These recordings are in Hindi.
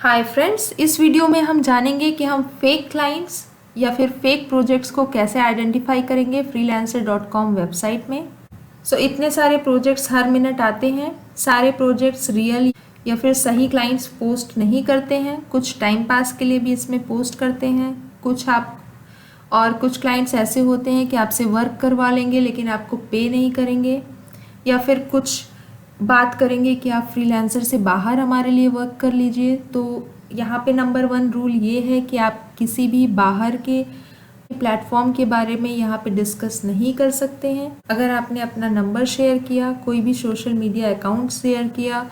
हाय फ्रेंड्स, इस वीडियो में हम जानेंगे कि हम फेक क्लाइंट्स या फिर फेक प्रोजेक्ट्स को कैसे आइडेंटिफाई करेंगे freelancer.com वेबसाइट में। इतने सारे प्रोजेक्ट्स हर मिनट आते हैं। सारे प्रोजेक्ट्स रियल या फिर सही क्लाइंट्स पोस्ट नहीं करते हैं। कुछ टाइम पास के लिए भी इसमें पोस्ट करते हैं। कुछ क्लाइंट्स ऐसे होते हैं कि आपसे वर्क करवा लेंगे लेकिन आपको पे नहीं करेंगे, या फिर कुछ बात करेंगे कि आप फ्रीलांसर से बाहर हमारे लिए वर्क कर लीजिए। तो यहाँ पे नंबर 1 रूल ये है कि आप किसी भी बाहर के प्लेटफॉर्म के बारे में यहाँ पे डिस्कस नहीं कर सकते हैं। अगर आपने अपना नंबर शेयर किया, कोई भी सोशल मीडिया अकाउंट शेयर किया,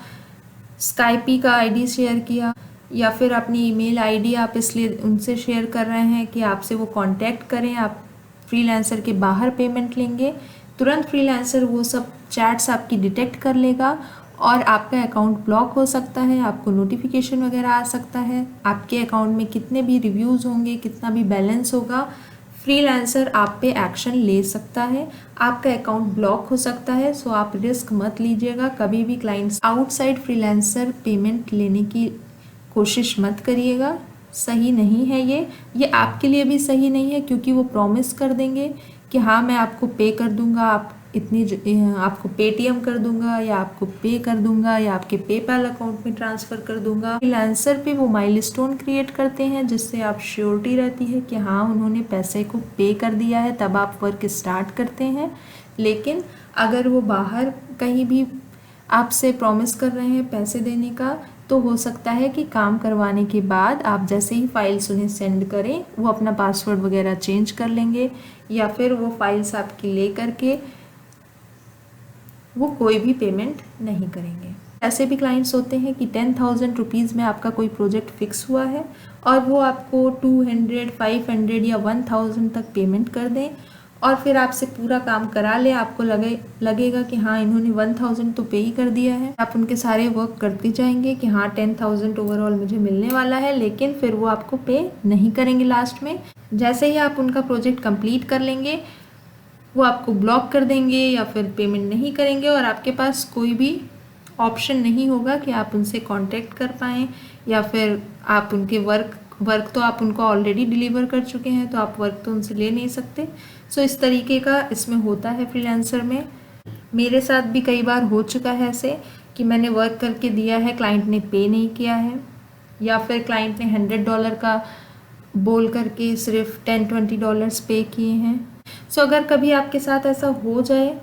स्काइपी का आईडी शेयर किया, या फिर अपनी ईमेल आईडी आप इसलिए उनसे शेयर कर रहे हैं कि आपसे वो कांटेक्ट करें, आप फ्रीलांसर के बाहर पेमेंट लेंगे, तुरंत फ्रीलांसर वो सब चैट्स आपकी डिटेक्ट कर लेगा और आपका अकाउंट ब्लॉक हो सकता है। आपको नोटिफिकेशन वगैरह आ सकता है। आपके अकाउंट में कितने भी रिव्यूज़ होंगे, कितना भी बैलेंस होगा, फ्रीलांसर आप पे एक्शन ले सकता है, आपका अकाउंट ब्लॉक हो सकता है। सो आप रिस्क मत लीजिएगा। कभी भी क्लाइंट्स आउटसाइड फ्रीलांसर पेमेंट लेने की कोशिश मत करिएगा। सही नहीं है ये आपके लिए भी सही नहीं है, क्योंकि वो प्रॉमिस कर देंगे कि हाँ मैं आपको पे कर दूंगा, आपको पेटीएम कर दूंगा, या आपको पे कर दूंगा, या आपके पेपैल अकाउंट में ट्रांसफ़र कर दूंगा। फ्रीलांसर पे वो माइलस्टोन क्रिएट करते हैं जिससे आप श्योरिटी रहती है कि हाँ उन्होंने पैसे को पे कर दिया है, तब आप वर्क स्टार्ट करते हैं। लेकिन अगर वो बाहर कहीं भी आपसे प्रॉमिस कर रहे हैं पैसे देने का, तो हो सकता है कि काम करवाने के बाद आप जैसे ही फाइल्स उन्हें सेंड करें वो अपना पासवर्ड वगैरह चेंज कर लेंगे, या फिर वो फाइल्स आपकी ले करके वो कोई भी पेमेंट नहीं करेंगे। ऐसे भी क्लाइंट्स होते हैं कि 10,000 रुपीज़ में आपका कोई प्रोजेक्ट फिक्स हुआ है और वो आपको 200, 500 या 1000 तक पेमेंट कर दें और फिर आपसे पूरा काम करा ले। आपको लगेगा कि हाँ इन्होंने 1000 तो पे ही कर दिया है। आप उनके सारे वर्क करते जाएंगे कि हाँ 10,000 ओवरऑल मुझे मिलने वाला है, लेकिन फिर वो आपको पे नहीं करेंगे लास्ट में। जैसे ही आप उनका प्रोजेक्ट कंप्लीट कर लेंगे वो आपको ब्लॉक कर देंगे या फिर पेमेंट नहीं करेंगे, और आपके पास कोई भी ऑप्शन नहीं होगा कि आप उनसे कांटेक्ट कर पाएँ, या फिर आप उनके वर्क तो आप उनको ऑलरेडी डिलीवर कर चुके हैं तो आप वर्क तो उनसे ले नहीं सकते। इस तरीके का इसमें होता है फ्रीलांसर में। मेरे साथ भी कई बार हो चुका है ऐसे कि मैंने वर्क करके दिया है, क्लाइंट ने पे नहीं किया है, या फिर क्लाइंट ने $100 का बोल करके सिर्फ $10-20 पे किए हैं। अगर कभी आपके साथ ऐसा हो जाए,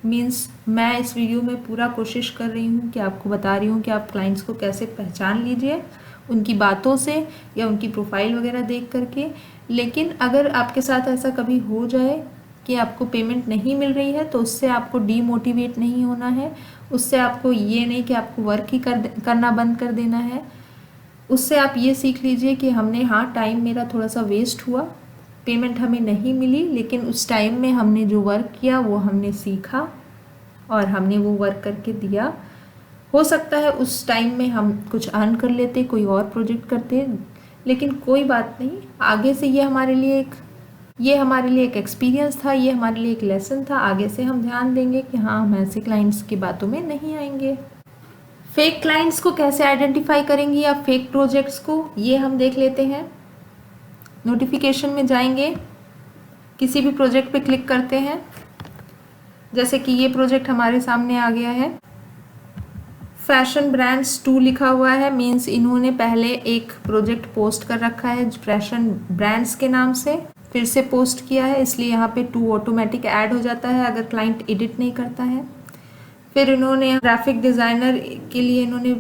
मीन्स मैं इस वीडियो में पूरा कोशिश कर रही हूँ कि आपको बता रही हूँ कि आप क्लाइंट्स को कैसे पहचान लीजिए उनकी बातों से या उनकी प्रोफाइल वगैरह देख करके। लेकिन अगर आपके साथ ऐसा कभी हो जाए कि आपको पेमेंट नहीं मिल रही है, तो उससे आपको डीमोटिवेट नहीं होना है। उससे आपको ये नहीं कि आपको वर्क ही करना बंद कर देना है। उससे आप ये सीख लीजिए कि हमने हाँ टाइम मेरा थोड़ा सा वेस्ट हुआ, पेमेंट हमें नहीं मिली, लेकिन उस टाइम में हमने जो वर्क किया वो हमने सीखा और हमने वो वर्क करके दिया। हो सकता है उस टाइम में हम कुछ अर्न कर लेते, कोई और प्रोजेक्ट करते, लेकिन कोई बात नहीं। आगे से ये हमारे लिए एक एक्सपीरियंस था, ये हमारे लिए एक लेसन था। आगे से हम ध्यान देंगे कि हाँ हम ऐसे क्लाइंट्स की बातों में नहीं आएंगे। फेक क्लाइंट्स को कैसे आइडेंटिफाई करेंगे या फेक प्रोजेक्ट्स को, ये हम देख लेते हैं। नोटिफिकेशन में जाएंगे, किसी भी प्रोजेक्ट पे क्लिक करते हैं। जैसे कि ये प्रोजेक्ट हमारे सामने आ गया है, फैशन ब्रांड्स 2 लिखा हुआ है, मीन्स इन्होंने पहले एक प्रोजेक्ट पोस्ट कर रखा है फैशन ब्रांड्स के नाम से, फिर से पोस्ट किया है, इसलिए यहाँ पे 2 ऑटोमेटिक ऐड हो जाता है अगर क्लाइंट एडिट नहीं करता है। फिर इन्होंने ग्राफिक डिज़ाइनर के लिए इन्होंने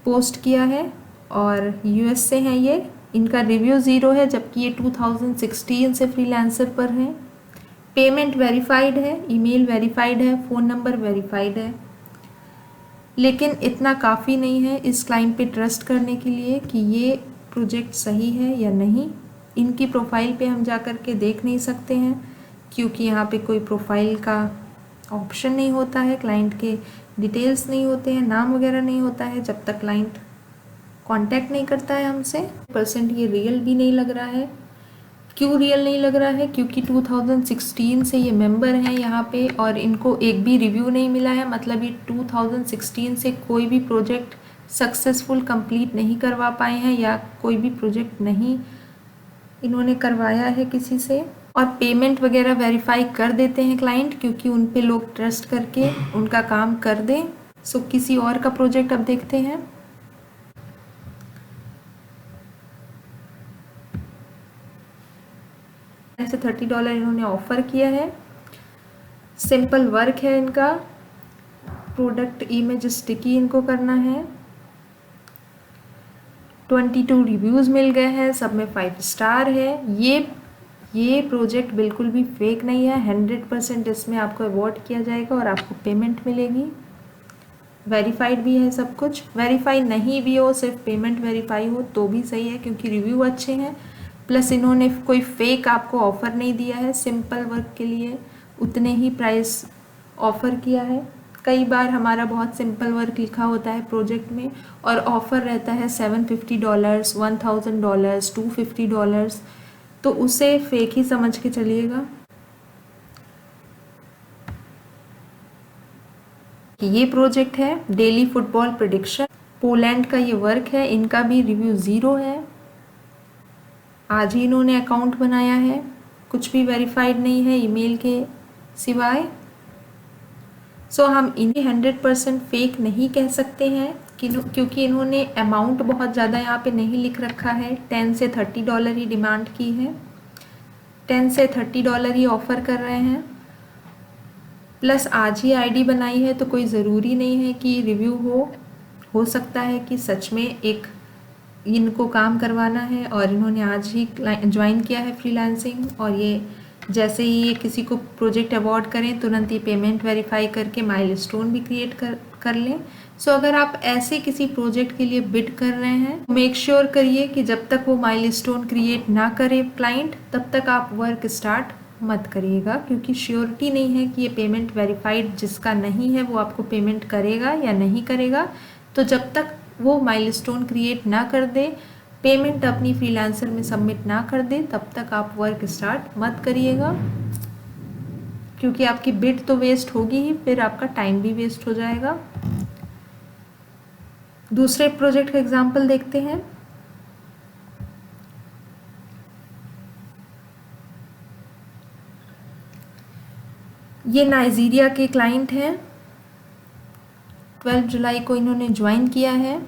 पोस्ट किया है और यूएस से हैं ये। इनका रिव्यू 0 है, जबकि ये 2016 से फ्रीलांसर पर हैं। पेमेंट वेरीफाइड है, ईमेल वेरीफाइड है, फ़ोन नंबर वेरीफाइड है। लेकिन इतना काफ़ी नहीं है इस क्लाइंट पे ट्रस्ट करने के लिए कि ये प्रोजेक्ट सही है या नहीं। इनकी प्रोफाइल पे हम जा कर के देख नहीं सकते हैं, क्योंकि यहाँ पे कोई प्रोफाइल का ऑप्शन नहीं होता है, क्लाइंट के डिटेल्स नहीं होते हैं, नाम वगैरह नहीं होता है जब तक क्लाइंट कांटेक्ट नहीं करता है हमसे। % ये रियल भी नहीं लग रहा है। क्यों रियल नहीं लग रहा है? क्योंकि 2016 से ये मेंबर हैं यहाँ पे और इनको एक भी रिव्यू नहीं मिला है। मतलब ये 2016 से कोई भी प्रोजेक्ट सक्सेसफुल कंप्लीट नहीं करवा पाए हैं या कोई भी प्रोजेक्ट नहीं इन्होंने करवाया है किसी से, और पेमेंट वगैरह वेरीफाई कर देते हैं क्लाइंट, क्योंकि उन पे लोग ट्रस्ट करके उनका काम कर दें। सो किसी और का प्रोजेक्ट अब देखते हैं। ऐसे $30 इन्होंने ऑफर किया है। सिंपल वर्क है इनका, प्रोडक्ट इमेज स्टिकी इनको करना है। 22 रिव्यूज़ मिल गए हैं, सब में 5 स्टार है। ये प्रोजेक्ट बिल्कुल भी फेक नहीं है, 100% इसमें आपको अवॉर्ड किया जाएगा और आपको पेमेंट मिलेगी। वेरीफाइड भी है सब कुछ। वेरीफाई नहीं भी हो, सिर्फ पेमेंट वेरीफाई हो तो भी सही है, क्योंकि रिव्यू अच्छे हैं। प्लस इन्होंने कोई फेक आपको ऑफ़र नहीं दिया है, सिंपल वर्क के लिए उतने ही प्राइस ऑफ़र किया है। कई बार हमारा बहुत सिंपल वर्क लिखा होता है प्रोजेक्ट में और ऑफ़र रहता है $750, $1000, $250, तो उसे फेक ही समझ के चलिएगा। ये प्रोजेक्ट है डेली फुटबॉल प्रेडिक्शन, पोलैंड का ये वर्क है। इनका भी रिव्यू 0 है, आज ही इन्होंने अकाउंट बनाया है, कुछ भी वेरीफाइड नहीं है ईमेल के सिवाय। सो हम इन्हें 100% फेक नहीं कह सकते हैं क्योंकि इन्होंने अमाउंट बहुत ज़्यादा यहाँ पे नहीं लिख रखा है। $10 से $30 ही डिमांड की है, $10 से $30 ही ऑफ़र कर रहे हैं। प्लस आज ही आईडी बनाई है, तो कोई ज़रूरी नहीं है कि रिव्यू हो सकता है कि सच में एक इनको काम करवाना है और इन्होंने आज ही ज्वाइन किया है फ्रीलांसिंग, और ये जैसे ही ये किसी को प्रोजेक्ट अवॉर्ड करें तुरंत ये पेमेंट वेरीफाई करके माइलस्टोन भी क्रिएट कर लें। सो अगर आप ऐसे किसी प्रोजेक्ट के लिए बिड कर रहे हैं, मेक श्योर करिए कि जब तक वो माइलस्टोन क्रिएट ना करे क्लाइंट, तब तक आप वर्क स्टार्ट मत करिएगा, क्योंकि श्योरिटी नहीं है कि ये पेमेंट वेरीफाइड जिसका नहीं है वो आपको पेमेंट करेगा या नहीं करेगा। तो जब तक वो माइलस्टोन क्रिएट ना कर दे, पेमेंट अपनी फ्रीलांसर में सबमिट ना कर दे, तब तक आप वर्क स्टार्ट मत करिएगा, क्योंकि आपकी बिड तो वेस्ट होगी ही, फिर आपका टाइम भी वेस्ट हो जाएगा। दूसरे प्रोजेक्ट का एग्जांपल देखते हैं। ये नाइजीरिया के क्लाइंट हैं, 12 जुलाई को इन्होंने ज्वाइन किया है।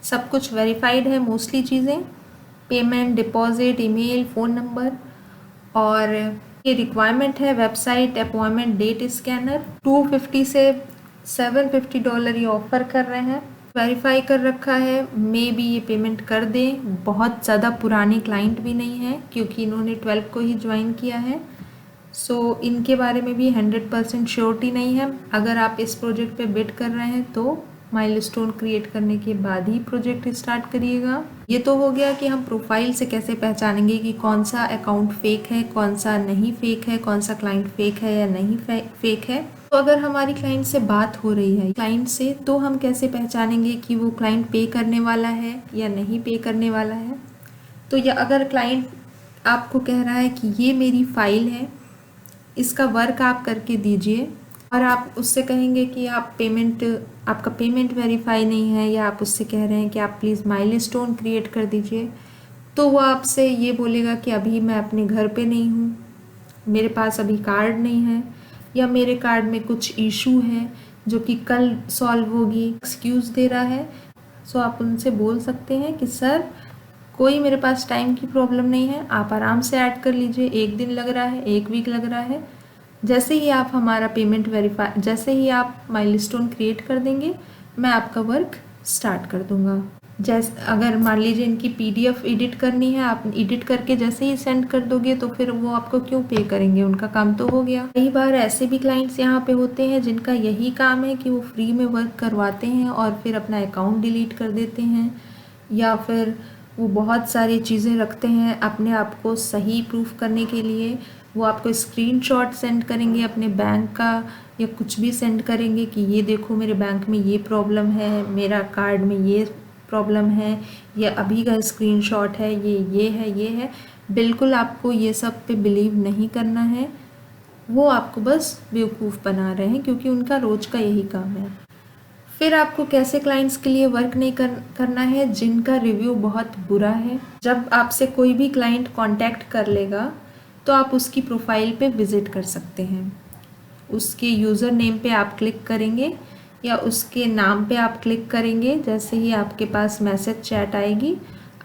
सब कुछ वेरीफाइड है, मोस्टली चीज़ें, payment, deposit, email, phone number, और ये रिक्वायरमेंट है वेबसाइट, अपॉइंटमेंट, डेट स्कैनर। 250 से $750 ये ऑफ़र कर रहे हैं। वेरीफाई कर रखा है, मे भी ये पेमेंट कर दें। बहुत ज़्यादा पुराने क्लाइंट भी नहीं है, क्योंकि इन्होंने 12 को ही ज्वाइन किया है। सो इनके बारे में भी 100% श्योरिटी नहीं है। अगर आप इस प्रोजेक्ट पे बिड कर रहे हैं तो माइलस्टोन क्रिएट करने के बाद ही प्रोजेक्ट स्टार्ट करिएगा। ये तो हो गया कि हम प्रोफाइल से कैसे पहचानेंगे कि कौन सा अकाउंट फेक है, कौन सा नहीं फेक है, कौन सा क्लाइंट फेक है या नहीं फेक है। तो अगर हमारी क्लाइंट से बात हो रही है क्लाइंट से, तो हम कैसे पहचानेंगे कि वो क्लाइंट पे करने वाला है या नहीं पे करने वाला है। तो या अगर क्लाइंट आपको कह रहा है कि ये मेरी फाइल है, इसका वर्क आप करके दीजिए, और आप उससे कहेंगे कि आपका पेमेंट वेरीफाई नहीं है, या आप उससे कह रहे हैं कि आप प्लीज़ माइलस्टोन क्रिएट कर दीजिए, तो वो आपसे ये बोलेगा कि अभी मैं अपने घर पे नहीं हूँ, मेरे पास अभी कार्ड नहीं है, या मेरे कार्ड में कुछ इशू है जो कि कल सॉल्व होगी, एक्सक्यूज़ दे रहा है। सो आप उनसे बोल सकते हैं कि सर कोई मेरे पास टाइम की प्रॉब्लम नहीं है, आप आराम से ऐड कर लीजिए, 1 दिन लग रहा है, 1 वीक लग रहा है। जैसे ही आप हमारा पेमेंट वेरीफाई, जैसे ही आप माइलस्टोन क्रिएट कर देंगे, मैं आपका वर्क स्टार्ट कर दूंगा। जैसे अगर मान लीजिए इनकी PDF एडिट करनी है, आप एडिट करके जैसे ही सेंड कर दोगे, तो फिर वो आपको क्यों पे करेंगे, उनका काम तो हो गया। कई बार ऐसे भी क्लाइंट्स यहाँ पे होते हैं जिनका यही काम है कि वो फ्री में वर्क करवाते हैं और फिर अपना अकाउंट डिलीट कर देते हैं, या फिर वो बहुत सारी चीज़ें रखते हैं अपने आप को सही प्रूफ करने के लिए। वो आपको स्क्रीनशॉट सेंड करेंगे अपने बैंक का, या कुछ भी सेंड करेंगे कि ये देखो मेरे बैंक में ये प्रॉब्लम है, मेरा कार्ड में ये प्रॉब्लम है, या अभी का स्क्रीनशॉट है, ये है। बिल्कुल आपको ये सब पे बिलीव नहीं करना है, वो आपको बस बेवकूफ़ बना रहे हैं, क्योंकि उनका रोज़ का यही काम है। फिर आपको कैसे क्लाइंट्स के लिए वर्क नहीं करना है जिनका रिव्यू बहुत बुरा है। जब आपसे कोई भी क्लाइंट कांटेक्ट कर लेगा तो आप उसकी प्रोफाइल पे विज़िट कर सकते हैं। उसके यूज़र नेम पे आप क्लिक करेंगे या उसके नाम पे आप क्लिक करेंगे। जैसे ही आपके पास मैसेज चैट आएगी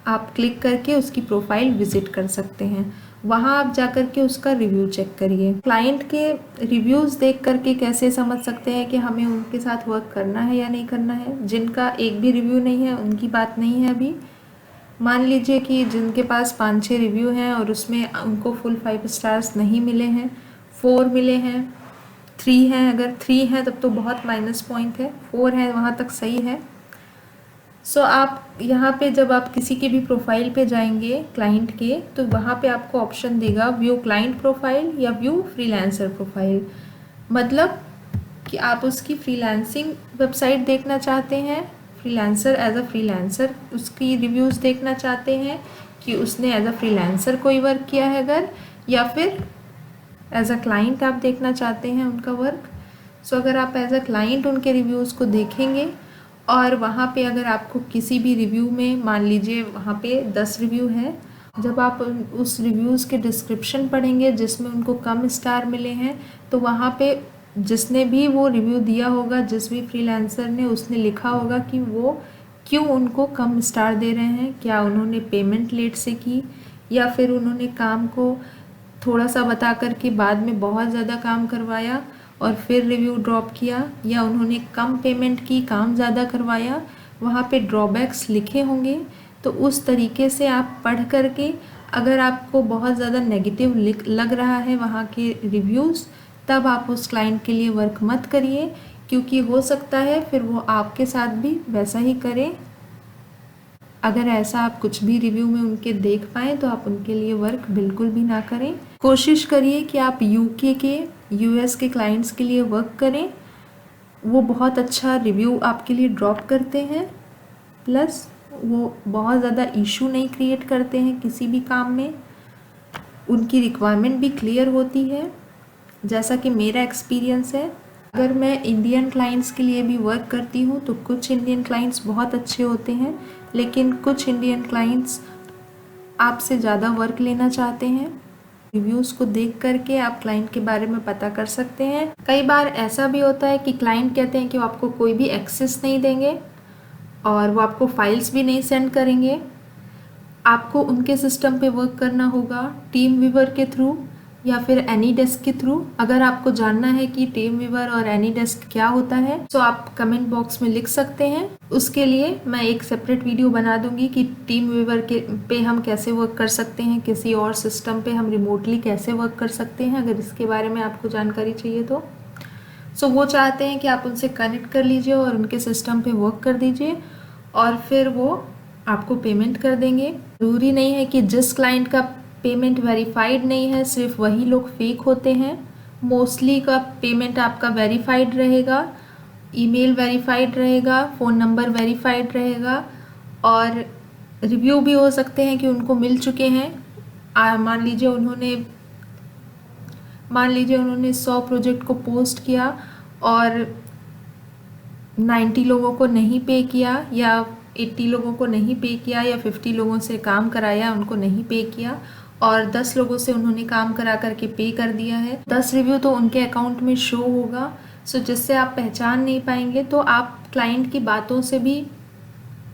आप क्लिक करके उसकी प्रोफाइल विज़िट कर सकते हैं। वहाँ आप जा कर के उसका रिव्यू चेक करिए। क्लाइंट के रिव्यूज़ देख करके कैसे समझ सकते हैं कि हमें उनके साथ वर्क करना है या नहीं करना है। जिनका एक भी रिव्यू नहीं है उनकी बात नहीं है अभी। मान लीजिए कि जिनके पास 5-6 रिव्यू हैं और उसमें उनको फुल 5 स्टार्स नहीं मिले हैं, 4 मिले हैं, 3 हैं। अगर 3 हैं तब तो बहुत माइनस पॉइंट है, 4 है वहाँ तक सही है। सो आप यहाँ पे जब आप किसी के भी प्रोफाइल पे जाएंगे क्लाइंट के, तो वहाँ पे आपको ऑप्शन देगा व्यू क्लाइंट प्रोफाइल या व्यू फ्रीलांसर प्रोफाइल। मतलब कि आप उसकी फ्रीलांसिंग वेबसाइट देखना चाहते हैं, फ्रीलांसर एज अ फ्रीलांसर उसकी रिव्यूज़ देखना चाहते हैं कि उसने एज अ फ्रीलांसर कोई वर्क किया है अगर, या फिर एज अ क्लाइंट आप देखना चाहते हैं उनका वर्क। सो अगर आप एज अ क्लाइंट उनके रिव्यूज़ को देखेंगे और वहाँ पे अगर आपको किसी भी रिव्यू में, मान लीजिए वहाँ पे 10 रिव्यू हैं, जब आप उस रिव्यूज़ के डिस्क्रिप्शन पढ़ेंगे जिसमें उनको कम स्टार मिले हैं, तो वहाँ पे जिसने भी वो रिव्यू दिया होगा, जिस भी फ्रीलांसर ने, उसने लिखा होगा कि वो क्यों उनको कम स्टार दे रहे हैं। क्या उन्होंने पेमेंट लेट से की, या फिर उन्होंने काम को थोड़ा सा बता कर के बाद में बहुत ज़्यादा काम करवाया और फिर रिव्यू ड्रॉप किया, या उन्होंने कम पेमेंट की काम ज़्यादा करवाया। वहाँ पे ड्रॉबैक्स लिखे होंगे। तो उस तरीके से आप पढ़ कर के, अगर आपको बहुत ज़्यादा नेगेटिव लग रहा है वहाँ के रिव्यूज़, तब आप उस क्लाइंट के लिए वर्क मत करिए, क्योंकि हो सकता है फिर वो आपके साथ भी वैसा ही करे। अगर ऐसा आप कुछ भी रिव्यू में उनके देख पाएँ तो आप उनके लिए वर्क बिल्कुल भी ना करें। कोशिश करिए कि आप यूके के, यूएस के क्लाइंट्स के लिए वर्क करें। वो बहुत अच्छा रिव्यू आपके लिए ड्रॉप करते हैं, प्लस वो बहुत ज़्यादा इशू नहीं क्रिएट करते हैं किसी भी काम में। उनकी रिक्वायरमेंट भी क्लियर होती है, जैसा कि मेरा एक्सपीरियंस है। अगर मैं इंडियन क्लाइंट्स के लिए भी वर्क करती हूँ तो कुछ इंडियन क्लाइंट्स बहुत अच्छे होते हैं, लेकिन कुछ इंडियन क्लाइंट्स आपसे ज़्यादा वर्क लेना चाहते हैं। रिव्यूज़ को देख करके आप क्लाइंट के बारे में पता कर सकते हैं। कई बार ऐसा भी होता है कि क्लाइंट कहते हैं कि वो आपको कोई भी एक्सेस नहीं देंगे और वो आपको फाइल्स भी नहीं सेंड करेंगे। आपको उनके सिस्टम पे वर्क करना होगा टीम वीवर के थ्रू या फिर एनीडेस्क के थ्रू। अगर आपको जानना है कि टीम वीवर और एनीडेस्क क्या होता है तो आप कमेंट बॉक्स में लिख सकते हैं। उसके लिए मैं एक सेपरेट वीडियो बना दूंगी कि टीम वीवर के पे हम कैसे वर्क कर सकते हैं, किसी और सिस्टम पे हम रिमोटली कैसे वर्क कर सकते हैं, अगर इसके बारे में आपको जानकारी चाहिए तो। वो चाहते हैं कि आप उनसे कनेक्ट कर लीजिए और उनके सिस्टम पे वर्क कर दीजिए और फिर वो आपको पेमेंट कर देंगे। ज़रूरी नहीं है कि जिस क्लाइंट का पेमेंट वेरीफाइड नहीं है सिर्फ वही लोग फेक होते हैं। मोस्टली का पेमेंट आपका वेरीफाइड रहेगा, ईमेल वेरीफाइड रहेगा, फ़ोन नंबर वेरीफाइड रहेगा और रिव्यू भी हो सकते हैं कि उनको मिल चुके हैं। मान लीजिए उन्होंने 100 प्रोजेक्ट को पोस्ट किया और 90 लोगों को नहीं पे किया, या 80 लोगों को नहीं पे किया, या 50 लोगों से काम कराया उनको नहीं पे किया, और 10 लोगों से उन्होंने काम करा करके पे कर दिया है। 10 रिव्यू तो उनके अकाउंट में शो होगा। जिससे आप पहचान नहीं पाएंगे, तो आप क्लाइंट की बातों से भी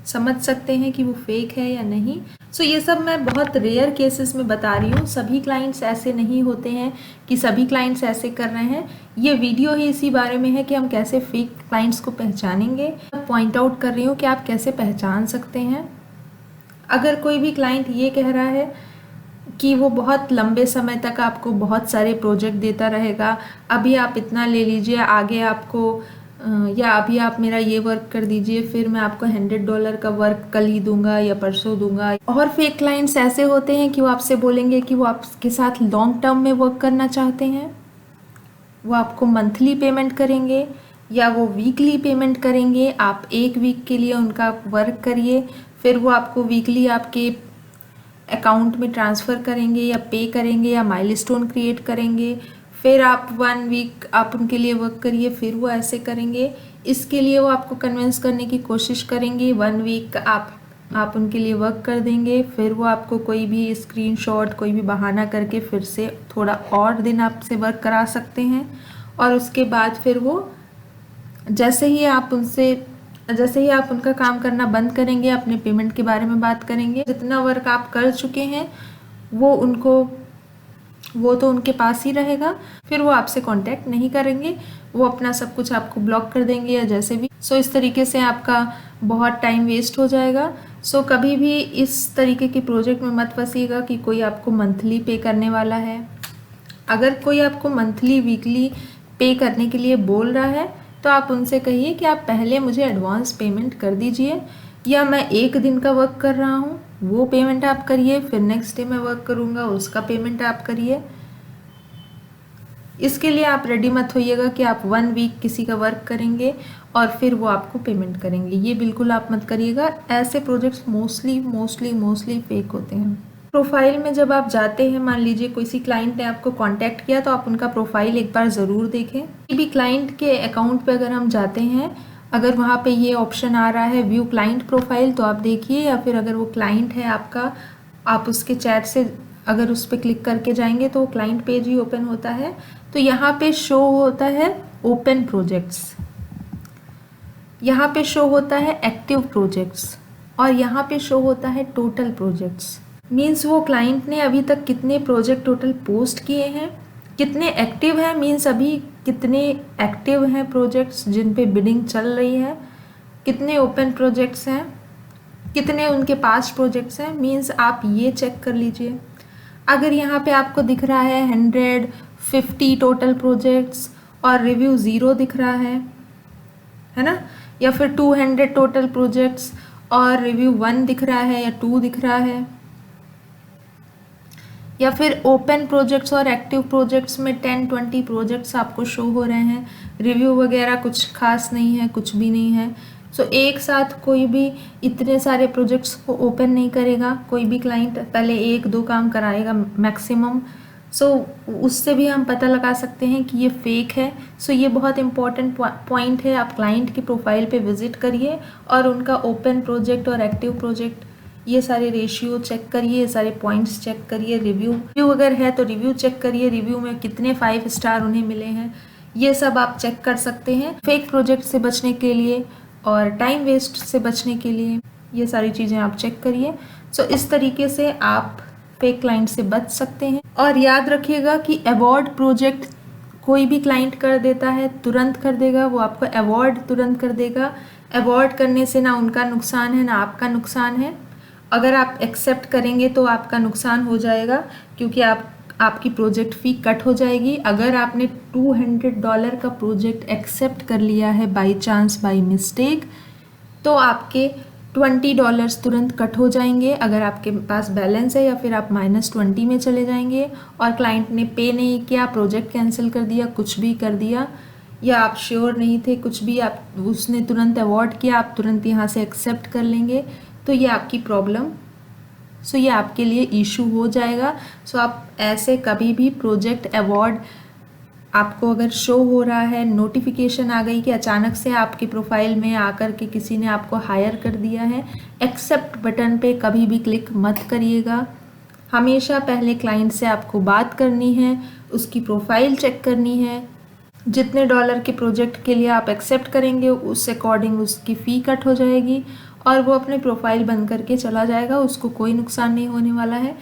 समझ सकते हैं कि वो फेक है या नहीं। ये सब मैं बहुत रेयर केसेस में बता रही हूँ। सभी क्लाइंट्स ऐसे नहीं होते हैं कि सभी क्लाइंट्स ऐसे कर रहे हैं। ये वीडियो ही इसी बारे में है कि हम कैसे फेक क्लाइंट्स को पहचानेंगे। पॉइंट आउट कर रही हूँ कि आप कैसे पहचान सकते हैं। अगर कोई भी क्लाइंट ये कह रहा है कि वो बहुत लंबे समय तक आपको बहुत सारे प्रोजेक्ट देता रहेगा, अभी आप इतना ले लीजिए, आगे आपको या अभी आप मेरा ये वर्क कर दीजिए, फिर मैं आपको $100 का वर्क कल ही दूंगा या परसों दूंगा। और फेक क्लाइंट्स ऐसे होते हैं कि वो आपसे बोलेंगे कि वो आपके साथ लॉन्ग टर्म में वर्क करना चाहते हैं। वो आपको मंथली पेमेंट करेंगे या वो वीकली पेमेंट करेंगे। आप एक वीक के लिए उनका वर्क करिए, फिर वो आपको वीकली आपके अकाउंट में ट्रांसफ़र करेंगे या पे करेंगे या माइलस्टोन क्रिएट करेंगे। फिर आप 1 वीक आप उनके लिए वर्क करिए, फिर वो ऐसे करेंगे। इसके लिए वो आपको कन्विंस करने की कोशिश करेंगे। 1 वीक आप उनके लिए वर्क कर देंगे, फिर वो आपको कोई भी स्क्रीनशॉट, कोई भी बहाना करके फिर से थोड़ा और दिन आपसे वर्क करा सकते हैं। और उसके बाद फिर वो जैसे ही आप उनका काम करना बंद करेंगे, अपने पेमेंट के बारे में बात करेंगे। जितना वर्क आप कर चुके हैं वो तो उनके पास ही रहेगा, फिर वो आपसे कांटेक्ट नहीं करेंगे, वो अपना सब कुछ आपको ब्लॉक कर देंगे या जैसे भी। सो इस तरीके से आपका बहुत टाइम वेस्ट हो जाएगा। सो कभी भी इस तरीके के प्रोजेक्ट में मत फंसिएगा कि कोई आपको मंथली पे करने वाला है। अगर कोई आपको मंथली वीकली पे करने के लिए बोल रहा है तो आप उनसे कहिए कि आप पहले मुझे एडवांस पेमेंट कर दीजिए, या मैं 1 दिन का वर्क कर रहा हूँ वो पेमेंट आप करिए, फिर नेक्स्ट डे मैं वर्क करूँगा उसका पेमेंट आप करिए। इसके लिए आप रेडी मत होइएगा कि आप 1 वीक किसी का वर्क करेंगे और फिर वो आपको पेमेंट करेंगे, ये बिल्कुल आप मत करिएगा। ऐसे प्रोजेक्ट्स मोस्टली फेक होते हैं। प्रोफाइल में जब आप जाते हैं, मान लीजिए किसी क्लाइंट ने आपको कांटेक्ट किया, तो आप उनका प्रोफाइल एक बार ज़रूर देखें। किसी भी क्लाइंट के अकाउंट पे अगर हम जाते हैं, अगर वहाँ पे ये ऑप्शन आ रहा है व्यू क्लाइंट प्रोफाइल, तो आप देखिए, या फिर अगर वो क्लाइंट है आपका, आप उसके चैट से अगर उस पर क्लिक करके जाएंगे तो क्लाइंट पेज ही ओपन होता है। तो यहाँ पे शो होता है ओपन प्रोजेक्ट्स, यहाँ पे शो होता है एक्टिव प्रोजेक्ट्स, और यहाँ पे शो होता है टोटल प्रोजेक्ट्स। मीन्स वो क्लाइंट ने अभी तक कितने प्रोजेक्ट टोटल पोस्ट किए हैं, कितने एक्टिव हैं, मीन्स अभी कितने एक्टिव हैं प्रोजेक्ट्स जिन पे बिडिंग चल रही है, कितने ओपन प्रोजेक्ट्स हैं, कितने उनके पास प्रोजेक्ट्स हैं। मीन्स आप ये चेक कर लीजिए। अगर यहाँ पे आपको दिख रहा है 150 टोटल प्रोजेक्ट्स और रिव्यू 0 दिख रहा है ना, या फिर 200 टोटल प्रोजेक्ट्स और रिव्यू 1 दिख रहा है या 2 दिख रहा है, या फिर ओपन प्रोजेक्ट्स और एक्टिव प्रोजेक्ट्स में 10-20 प्रोजेक्ट्स आपको शो हो रहे हैं, रिव्यू वगैरह कुछ खास नहीं है, कुछ भी नहीं है। सो एक साथ कोई भी इतने सारे प्रोजेक्ट्स को ओपन नहीं करेगा, कोई भी क्लाइंट पहले 1-2 काम कराएगा मैक्सिमम। सो उससे भी हम पता लगा सकते हैं कि ये फेक है। सो ये बहुत इंपॉर्टेंट पॉइंट है। आप क्लाइंट की प्रोफाइल पे विजिट करिए और उनका ओपन प्रोजेक्ट और एक्टिव प्रोजेक्ट, ये सारे रेशियो चेक करिए, ये सारे पॉइंट्स चेक करिए। रिव्यू अगर है तो रिव्यू चेक करिए, रिव्यू में कितने 5 स्टार उन्हें मिले हैं, ये सब आप चेक कर सकते हैं। फेक प्रोजेक्ट से बचने के लिए और टाइम वेस्ट से बचने के लिए ये सारी चीज़ें आप चेक करिए। सो इस तरीके से आप फेक क्लाइंट से बच सकते हैं। और याद रखिएगा कि अवॉर्ड प्रोजेक्ट कोई भी क्लाइंट कर देता है, तुरंत कर देगा, वो आपको अवॉर्ड तुरंत कर देगा। अवॉर्ड करने से ना उनका नुकसान है ना आपका नुकसान है। अगर आप एक्सेप्ट करेंगे तो आपका नुकसान हो जाएगा, क्योंकि आपकी प्रोजेक्ट फ़ी कट हो जाएगी। अगर आपने $200 का प्रोजेक्ट एक्सेप्ट कर लिया है बाय चांस, बाय मिस्टेक, तो आपके $20 तुरंत कट हो जाएंगे अगर आपके पास बैलेंस है, या फिर आप -20 में चले जाएंगे और क्लाइंट ने पे नहीं किया, प्रोजेक्ट कैंसिल कर दिया, कुछ भी कर दिया, या आप श्योर नहीं थे, कुछ भी आप उसने तुरंत अवॉर्ड किया, आप तुरंत यहाँ से एक्सेप्ट कर लेंगे, तो ये आपकी प्रॉब्लम, सो ये आपके लिए इशू हो जाएगा। सो आप ऐसे कभी भी प्रोजेक्ट अवॉर्ड आपको अगर शो हो रहा है, नोटिफिकेशन आ गई कि अचानक से आपकी प्रोफाइल में आकर के किसी ने आपको हायर कर दिया है, एक्सेप्ट बटन पे कभी भी क्लिक मत करिएगा। हमेशा पहले क्लाइंट से आपको बात करनी है, उसकी प्रोफाइल चेक करनी है। जितने डॉलर के प्रोजेक्ट के लिए आप एक्सेप्ट करेंगे उस अकॉर्डिंग उसकी फ़ी कट हो जाएगी और वो अपने प्रोफाइल बंद करके चला जाएगा। उसको कोई नुकसान नहीं होने वाला है,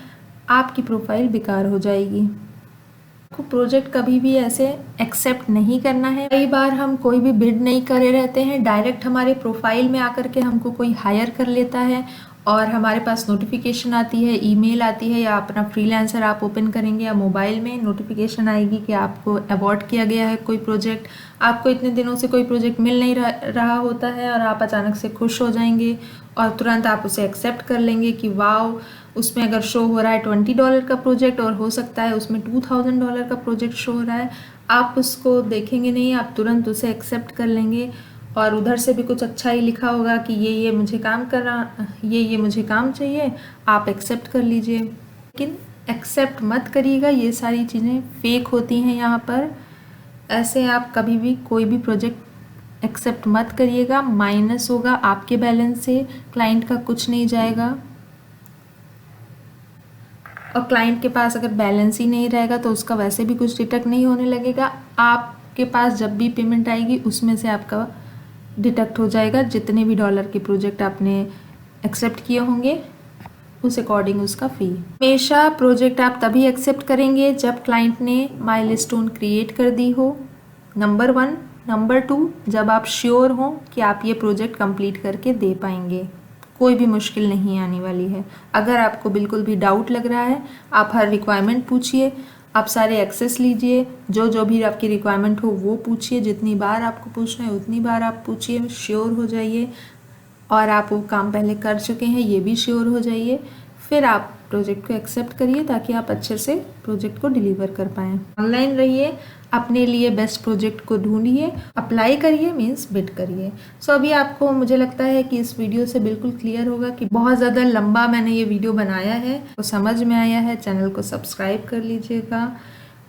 आपकी प्रोफाइल बेकार हो जाएगी। आपको प्रोजेक्ट कभी भी ऐसे एक्सेप्ट नहीं करना है। कई बार हम कोई भी बिड नहीं करे रहते हैं, डायरेक्ट हमारे प्रोफाइल में आकर के हमको कोई हायर कर लेता है और हमारे पास नोटिफिकेशन आती है, ईमेल आती है, या अपना फ्रीलांसर आप ओपन करेंगे या मोबाइल में नोटिफिकेशन आएगी कि आपको अवॉर्ड किया गया है कोई प्रोजेक्ट। आपको इतने दिनों से कोई प्रोजेक्ट मिल नहीं रहा होता है और आप अचानक से खुश हो जाएंगे और तुरंत आप उसे एक्सेप्ट कर लेंगे कि वाओ, उसमें अगर शो हो रहा है $20 का प्रोजेक्ट और हो सकता है उसमें $2000 का प्रोजेक्ट शो हो रहा है, आप उसको देखेंगे नहीं, आप तुरंत उसे एक्सेप्ट कर लेंगे। और उधर से भी कुछ अच्छा ही लिखा होगा कि ये मुझे काम करना, ये मुझे काम चाहिए, आप एक्सेप्ट कर लीजिए। लेकिन एक्सेप्ट मत करिएगा, ये सारी चीज़ें फेक होती हैं यहाँ पर। ऐसे आप कभी भी कोई भी प्रोजेक्ट एक्सेप्ट मत करिएगा, माइनस होगा आपके बैलेंस से, क्लाइंट का कुछ नहीं जाएगा। और क्लाइंट के पास अगर बैलेंस ही नहीं रहेगा तो उसका वैसे भी कुछ डिटेक्ट नहीं होने लगेगा। आपके पास जब भी पेमेंट आएगी उसमें से आपका डिटेक्ट हो जाएगा, जितने भी डॉलर के प्रोजेक्ट आपने एक्सेप्ट किए होंगे उस अकॉर्डिंग उसका फ़ी। हमेशा प्रोजेक्ट आप तभी एक्सेप्ट करेंगे जब क्लाइंट ने माइलस्टोन क्रिएट कर दी हो, नंबर 1। नंबर 2, जब आप श्योर हो कि आप ये प्रोजेक्ट कंप्लीट करके दे पाएंगे, कोई भी मुश्किल नहीं आने वाली है। अगर आपको बिल्कुल भी डाउट लग रहा है, आप हर रिक्वायरमेंट पूछिए, आप सारे एक्सेस लीजिए, जो जो भी आपकी रिक्वायरमेंट हो वो पूछिए, जितनी बार आपको पूछना है उतनी बार आप पूछिए, श्योर हो जाइए। और आप वो काम पहले कर चुके हैं ये भी श्योर हो जाइए, फिर आप प्रोजेक्ट को एक्सेप्ट करिए ताकि आप अच्छे से प्रोजेक्ट को डिलीवर कर पाएँ। ऑनलाइन रहिए, अपने लिए बेस्ट प्रोजेक्ट को ढूंढिए, अप्लाई करिए, मीन्स बिड करिए। सो अभी आपको, मुझे लगता है कि इस वीडियो से बिल्कुल क्लियर होगा कि बहुत ज़्यादा लंबा मैंने ये वीडियो बनाया है, तो समझ में आया है। चैनल को सब्सक्राइब कर लीजिएगा।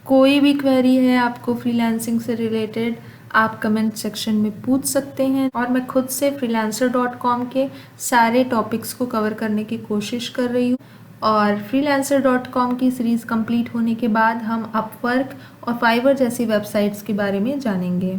कोई भी क्वेरी है आपको फ्रीलांसिंग से रिलेटेड, आप कमेंट सेक्शन में पूछ सकते हैं, और मैं खुद से freelancer.com के सारे टॉपिक्स को कवर करने की कोशिश कर रही हूँ। और freelancer.com की सीरीज़ कंप्लीट होने के बाद हम अपवर्क और फाइवर जैसी वेबसाइट्स के बारे में जानेंगे।